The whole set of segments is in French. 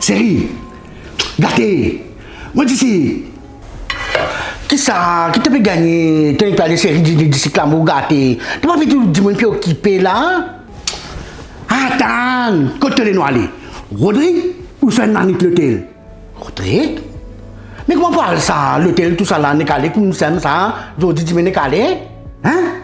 Série, gâté. Moi, d'ici. Qui ça? Qui t'a pu gagner? Tu as parlé de série d'ici que l'amour gâté. Tu m'as fait tout le monde qui est occupé là? Attends, quand tu es aller? Rodrigue ou c'est un ami de l'hôtel? Rodrigue? Mais comment parle ça? L'hôtel, tout ça là, n'est calé comme ça, aujourd'hui tu m'es calé? Hein?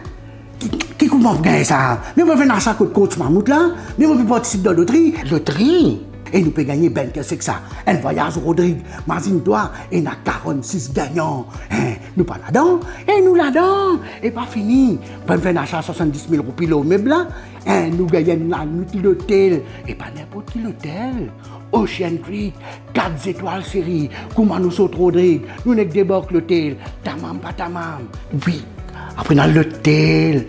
Qui comment gagner ça? Mais on va venir à ça côté coach Mahmoud là? Mais on peut participer dans loterie. Loterie? Et nous pouvons gagner ben que c'est que ça. Un voyage Rodrigue, imagine-toi, et nous avons 46 gagnants. Hein? Nous pas là-dedans, et nous là-dedans. Et pas fini. On va faire un achat 70 000 roupies au meuble là. Hein? Nous gagnons la nuit l'hôtel. Et pas n'importe quel hôtel. Ocean Creek, 4 étoiles série. Comment nous sommes Rodrigue? Nous n'avons débarqué l'hôtel. Tamam, pas tamam. Oui. Après dans l'hôtel.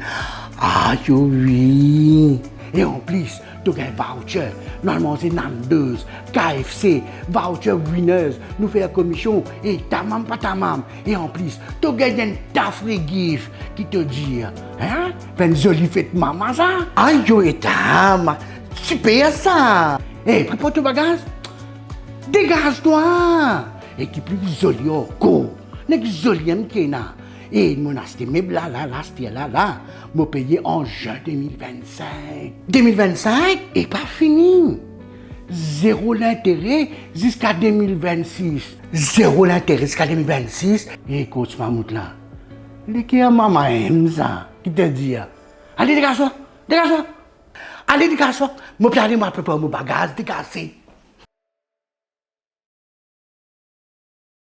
Ah, oui. Et en plus, tu as un voucher. Normalement, c'est Nando's, KFC, voucher winners. Nous faisons commission et tamam pas tamam. Et en plus, tu as un tafré gift qui te dit, hein? Une jolie fête maman ça. Aïe, yo et tam. Super ça. Eh, prépare ton bagage. Dégage-toi. Et qui plus joli encore. N'est-ce joli qui est là. Et mon acheté meuble là, m'a payé en juin 2025. 2025 et pas fini. Zéro l'intérêt jusqu'à 2026. Zéro l'intérêt jusqu'à 2026. Et coach Mahmoud là, les qui a maman aime ça, qui te dit, allez dégage-toi. Allez dégage-toi. Moi, puis allez, moi, préparer mon bagage, dégage.